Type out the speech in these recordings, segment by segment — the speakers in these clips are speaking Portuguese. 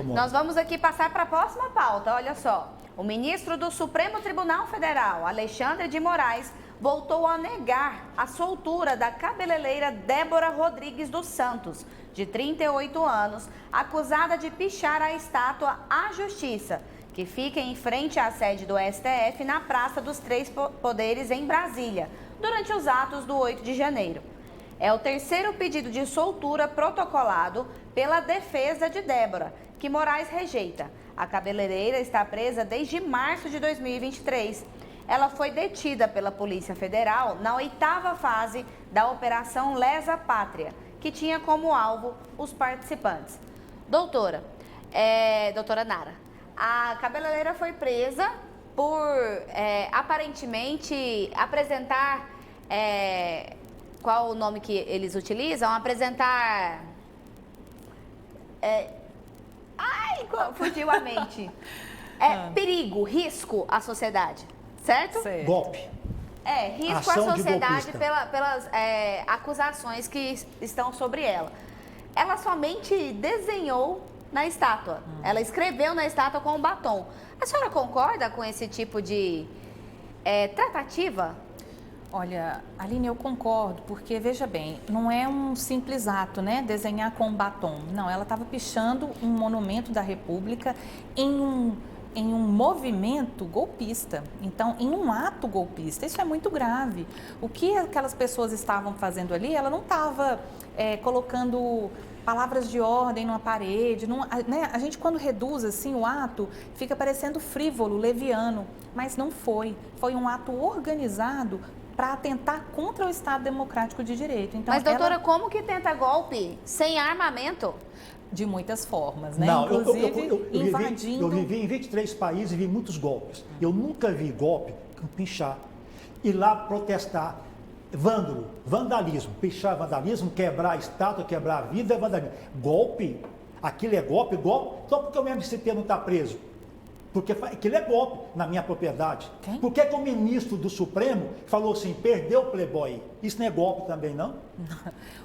Nós vamos aqui passar para a próxima pauta, olha só. O ministro do Supremo Tribunal Federal, Alexandre de Moraes, voltou a negar a soltura da cabeleireira Débora Rodrigues dos Santos, de 38 anos, acusada de pichar a estátua à Justiça, que fica em frente à sede do STF na Praça dos Três Poderes, em Brasília, durante os atos do 8 de janeiro. É o terceiro pedido de soltura protocolado pela defesa de Débora, que Moraes rejeita. A cabeleireira está presa desde março de 2023. Ela foi detida pela Polícia Federal na 8ª fase da Operação Lesa Pátria, que tinha como alvo os participantes. Doutora Nara, a cabeleireira foi presa por, aparentemente, apresentar... qual o nome que eles utilizam? Apresentar... fugiu a mente. Perigo, risco à sociedade, certo? Golpe. Risco Ação à sociedade de pelas acusações que estão sobre ela. Ela somente desenhou na estátua. Ela escreveu na estátua com um batom. A senhora concorda com esse tipo de tratativa? Olha, Aline, eu concordo, porque, veja bem, não é um simples ato, né, desenhar com batom. Não, ela estava pichando um monumento da República em um movimento golpista, então, em um ato golpista. Isso é muito grave. O que aquelas pessoas estavam fazendo ali, ela não estava colocando palavras de ordem numa parede, né? A gente, quando reduz assim o ato, fica parecendo frívolo, leviano, mas não foi. Foi um ato organizado para atentar contra o Estado Democrático de Direito. Então, mas, doutora, como que tenta golpe sem armamento? De muitas formas, né? Não, inclusive invadindo... Eu vivi em 23 países e vi muitos golpes. Eu nunca vi golpe com pichar. Ir lá protestar. Vandalismo. Pichar, vandalismo, quebrar a estátua, quebrar a vida é vandalismo. Golpe, aquilo é golpe. Só porque o MST não está preso. Porque aquilo é golpe na minha propriedade. Quem? Por que o ministro do Supremo falou assim, perdeu o Playboy? Isso não é golpe também, não?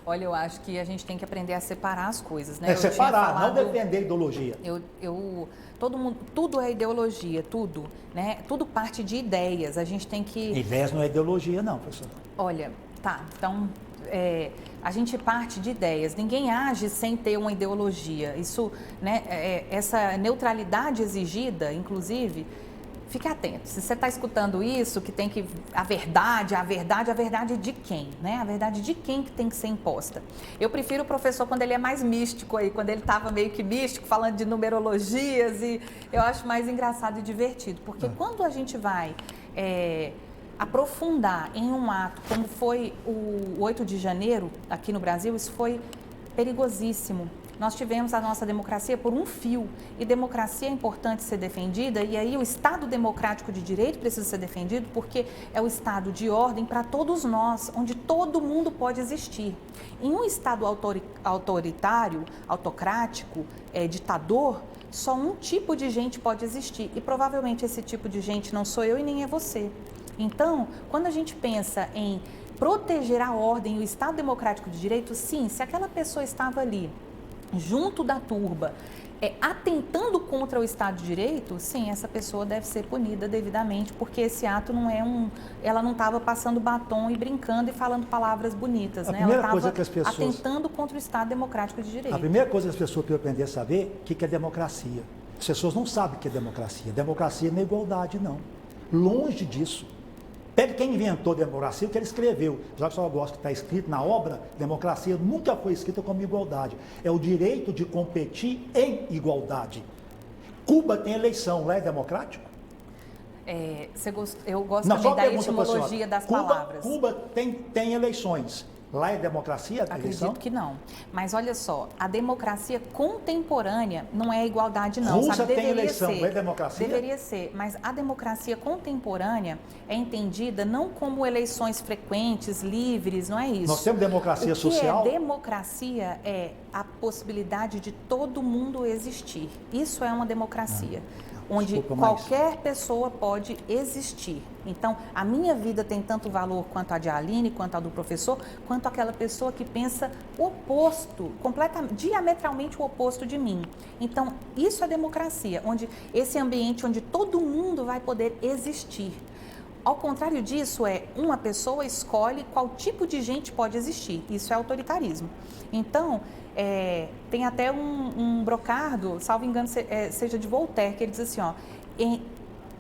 Olha, eu acho que a gente tem que aprender a separar as coisas, né? Separar, não defender ideologia. Todo mundo, tudo é ideologia, tudo, né? Tudo parte de ideias. A gente tem que... Ideias não é ideologia, não, professor. Olha, tá, então... a gente parte de ideias, ninguém age sem ter uma ideologia. Isso, né, essa neutralidade exigida, inclusive, fique atento. Se você está escutando isso, que tem que... A verdade de quem? Né? A verdade de quem que tem que ser imposta. Eu prefiro o professor quando ele é mais místico, aí, quando ele estava meio que místico, falando de numerologias, e eu acho mais engraçado e divertido. Porque quando a gente vai... aprofundar em um ato como foi o 8 de janeiro aqui no Brasil, isso foi perigosíssimo. Nós tivemos a nossa democracia por um fio, e democracia é importante ser defendida, e aí o Estado Democrático de Direito precisa ser defendido porque é o Estado de ordem para todos nós, onde todo mundo pode existir. Em um Estado autoritário, autocrático, ditador, só um tipo de gente pode existir, e provavelmente esse tipo de gente não sou eu e nem é você. Então, quando a gente pensa em proteger a ordem e o Estado Democrático de Direito, sim, se aquela pessoa estava ali, junto da turba, atentando contra o Estado de Direito, sim, essa pessoa deve ser punida devidamente, porque esse ato não é ela não estava passando batom e brincando e falando palavras bonitas, né? Ela estava atentando contra o Estado Democrático de Direito. A primeira coisa que as pessoas precisam aprender a saber o que é democracia. As pessoas não sabem o que é democracia. Democracia não é igualdade, não. Longe disso. Pegue quem inventou a democracia, o que ele escreveu. Já que só gosta que está escrito na obra, democracia nunca foi escrita como igualdade. É o direito de competir em igualdade. Cuba tem eleição, lá é democrático? Eu gosto também da etimologia das palavras. Cuba tem eleições. Lá é democracia? Acredito que não. Mas olha só, a democracia contemporânea não é igualdade, não. Rússia sabe? tem eleição, não é democracia? Deveria ser, mas a democracia contemporânea é entendida não como eleições frequentes, livres, não é isso. Nós temos democracia social? Democracia é a possibilidade de todo mundo existir. Isso é uma democracia. onde Desculpa, mas... qualquer pessoa pode existir. Então, a minha vida tem tanto valor quanto a de Aline, quanto a do professor, quanto aquela pessoa que pensa o oposto, diametralmente o oposto de mim. Então, isso é democracia, onde esse ambiente onde todo mundo vai poder existir. Ao contrário disso, uma pessoa escolhe qual tipo de gente pode existir. Isso é autoritarismo. Então, tem até um brocardo, salvo engano, seja de Voltaire, que ele diz assim, ó,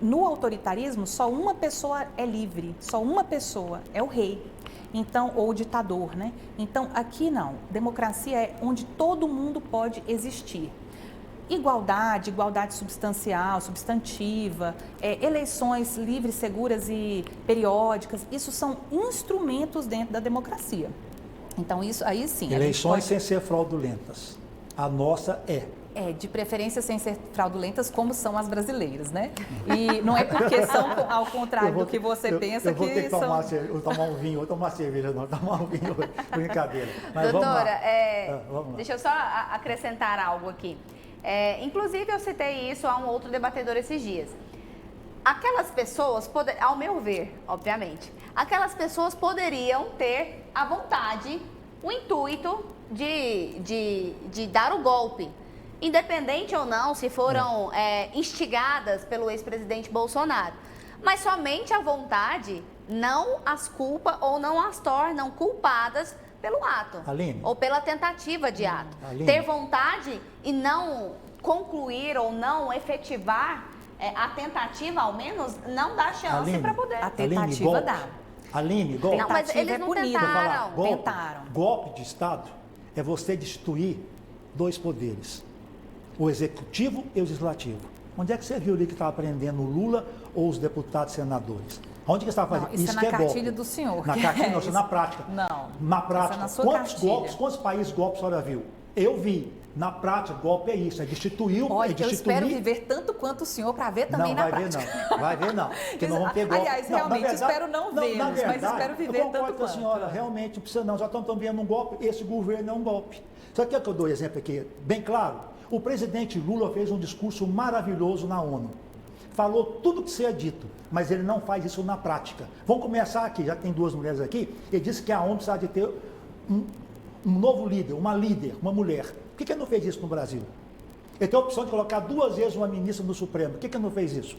no autoritarismo, só uma pessoa é livre, só uma pessoa é o rei, então, ou o ditador, né? Então, aqui não. Democracia é onde todo mundo pode existir. Igualdade substancial, substantiva, eleições livres, seguras e periódicas, isso são instrumentos dentro da democracia. Então, isso aí sim. Eleições sem ser fraudulentas. A nossa é. De preferência sem ser fraudulentas, como são as brasileiras, né? E não é porque são ao contrário do que você pensa eu vou ter que tomar, são... tomar um vinho, ou tomar cerveja, não, tomar um vinho, brincadeira. Mas doutora, vamos lá. deixa eu só acrescentar algo aqui. Inclusive, eu citei isso a um outro debatedor esses dias. Aquelas pessoas, ao meu ver, obviamente, aquelas pessoas poderiam ter a vontade, o intuito de dar o golpe. Independente ou não, se foram instigadas pelo ex-presidente Bolsonaro. Mas somente a vontade não as culpa ou não as tornam culpadas pelo ato. Aline, ou pela tentativa de ato. Aline, ter vontade e não concluir ou não efetivar a tentativa, ao menos, não dá chance para poder. A tentativa dá. Aline, golpe. Não, mas eles não tentaram. Golpe de Estado é você destituir dois poderes. O executivo e o legislativo. Onde é que você viu ali que estava prendendo o Lula ou os deputados senadores? Onde que estava fazendo? Não, isso é na cartilha golpe. Do senhor. Na cartilha, não, isso é na prática. Não. Na prática. Quantos países golpes a senhora viu? Eu vi. Na prática, golpe é isso, é destituir o... Olha, eu espero viver tanto quanto o senhor para ver também na prática. Não, vai ver não. Porque não vão ter golpe. Aliás, realmente, verdade, espero não ver, mas espero viver tanto quanto. Eu concordo com a senhora, realmente, não precisa não, já estamos vendo um golpe, esse governo é um golpe. Só que eu dou um exemplo aqui, bem claro. O presidente Lula fez um discurso maravilhoso na ONU. Falou tudo o que seria dito, mas ele não faz isso na prática. Vamos começar aqui, já tem duas mulheres aqui. Ele disse que a ONU precisa de ter um novo líder, uma mulher. Por que ele não fez isso no Brasil? Ele tem a opção de colocar 2 vezes uma ministra no Supremo. Por que ele não fez isso?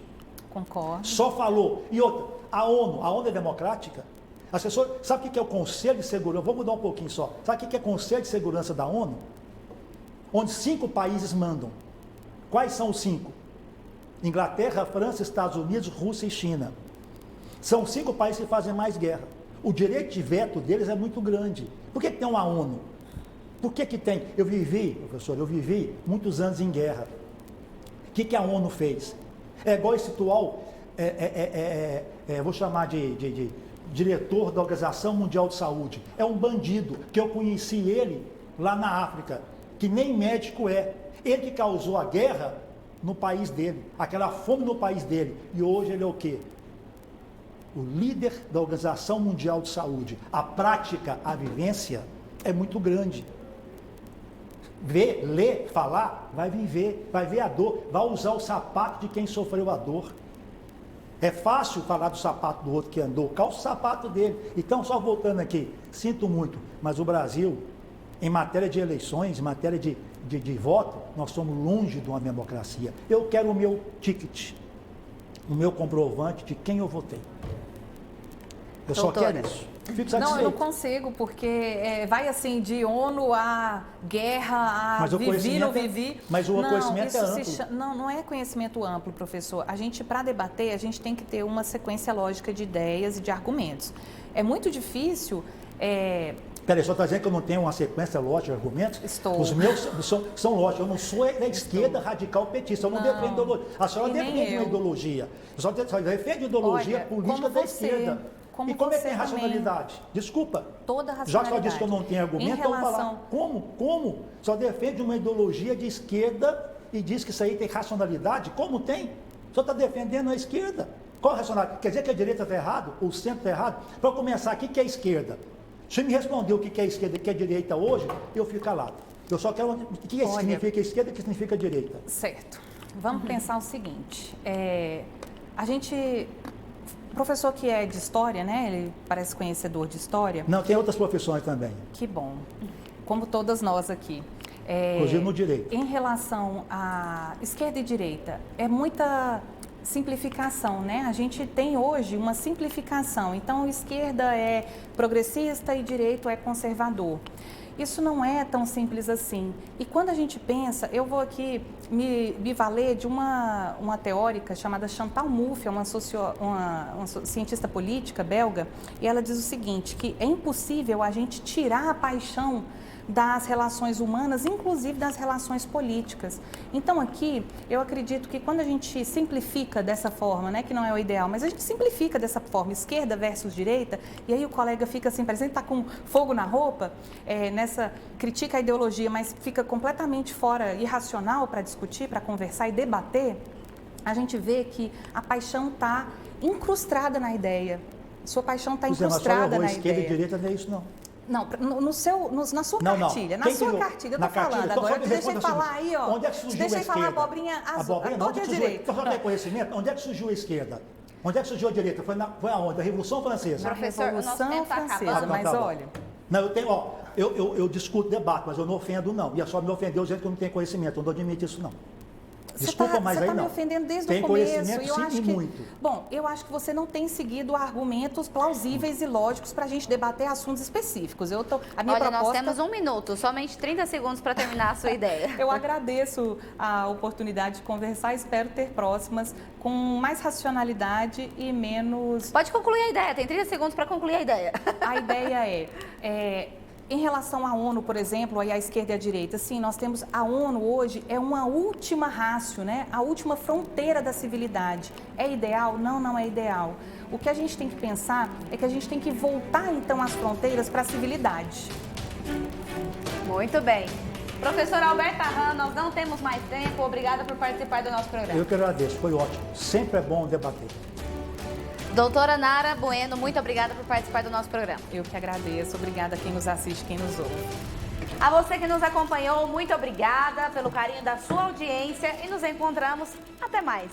Concordo. Só falou. E outra, a ONU é democrática? As pessoas, sabe o que é o Conselho de Segurança? Vou mudar um pouquinho só. Sabe o que é o Conselho de Segurança da ONU? Onde 5 países mandam. Quais são os 5? Inglaterra, França, Estados Unidos, Rússia e China. São 5 países que fazem mais guerra. O direito de veto deles é muito grande. Por que tem uma ONU? Por que tem? Eu vivi muitos anos em guerra. O que a ONU fez? É igual esse atual, vou chamar de diretor da Organização Mundial de Saúde. É um bandido, que eu conheci ele lá na África, que nem médico é. Ele que causou a guerra no país dele, aquela fome no país dele. E hoje ele é o quê? O líder da Organização Mundial de Saúde. A prática, a vivência é muito grande. Ver, ler, falar, vai viver, vai ver a dor, vai usar o sapato de quem sofreu a dor. É fácil falar do sapato do outro que andou, calça o sapato dele. Então, só voltando aqui, sinto muito, mas o Brasil, em matéria de eleições, em matéria de voto, nós somos longe de uma democracia. Eu quero o meu ticket, o meu comprovante de quem eu votei. Eu só quero isso. Fico satisfeito. Não, eu não consigo, porque vai assim, de ONU a guerra, a vivi, não vivi. Mas o conhecimento é amplo. Não é conhecimento amplo, professor. A gente, para debater, a gente tem que ter uma sequência lógica de ideias e de argumentos. É muito difícil... Peraí, só está dizendo que eu não tenho uma sequência lógica de argumentos? Estou. Os meus são lógicos. Eu não sou da esquerda radical petista. Eu não defendo ideologia. A senhora defende uma ideologia. Eu só defende ideologia política da esquerda. E como é que tem racionalidade? Desculpa. Toda racionalidade. Já que só disse que eu não tenho argumento, então falar. Como? Só defende uma ideologia de esquerda e diz que isso aí tem racionalidade? Como tem? Só está defendendo a esquerda. Qual a racionalidade? Quer dizer que a direita está errado? O centro está errado? Para começar, o que é esquerda? Se me responder o que é esquerda e o que é direita hoje, eu fico calado. Eu só quero o que significa esquerda e o que significa direita. Certo. Vamos pensar o seguinte, a gente, professor que é de história, né, ele parece conhecedor de história. Não, tem outras profissões também. Que bom, como todas nós aqui. Inclusive no direito. Em relação à esquerda e direita, é muita simplificação, né? A gente tem hoje uma simplificação, então esquerda é progressista e direito é conservador. Isso não é tão simples assim. E quando a gente pensa, eu vou aqui me valer de uma teórica chamada Chantal Mouffe, uma cientista política belga, e ela diz o seguinte, que é impossível a gente tirar a paixão das relações humanas, inclusive das relações políticas. Então aqui, eu acredito que quando a gente simplifica dessa forma, né, que não é o ideal, mas a gente simplifica dessa forma, esquerda versus direita, e aí o colega fica assim, parece que está com fogo na roupa, critica a ideologia, mas fica completamente fora, irracional para discutir, para conversar e debater, a gente vê que a paixão está incrustada na ideia. Sua paixão está incrustada na esquerda ideia. e direita não é isso não. Não, na sua cartilha, na sua cartilha, eu tô falando agora, eu te deixei falar aí, ó. Onde é que surgiu a esquerda? Deixei falar a abobrinha azul, a torta direita. Então, tem conhecimento? Onde é que surgiu a esquerda? Onde é que surgiu a direita? Foi aonde? Na Revolução Francesa. Na Revolução Francesa, mas olha... Não, eu discuto debate, mas eu não ofendo não. E é só me ofender dizendo que eu não tenho conhecimento, eu não admito isso não. Desculpa, mas aí não. Você está me ofendendo desde tem o começo. Conhecimento, eu sim, acho e que, muito. Bom, eu acho que você não tem seguido argumentos plausíveis e lógicos para a gente debater assuntos específicos. Nós temos 1 minuto, somente 30 segundos para terminar a sua ideia. Eu agradeço a oportunidade de conversar, espero ter próximas com mais racionalidade e menos... Pode concluir a ideia, tem 30 segundos para concluir a ideia. A ideia em relação à ONU, por exemplo, aí à esquerda e à direita, sim, nós temos a ONU hoje é uma última ratio, né? A última fronteira da civilidade. É ideal? Não, não é ideal. O que a gente tem que pensar é que a gente tem que voltar, então, as fronteiras para a civilidade. Muito bem. Professor Alberto Arran, nós não temos mais tempo. Obrigada por participar do nosso programa. Eu que agradeço, foi ótimo. Sempre é bom debater. Doutora Nara Bueno, muito obrigada por participar do nosso programa. Eu que agradeço. Obrigada a quem nos assiste, quem nos ouve. A você que nos acompanhou, muito obrigada pelo carinho da sua audiência e nos encontramos. Até mais.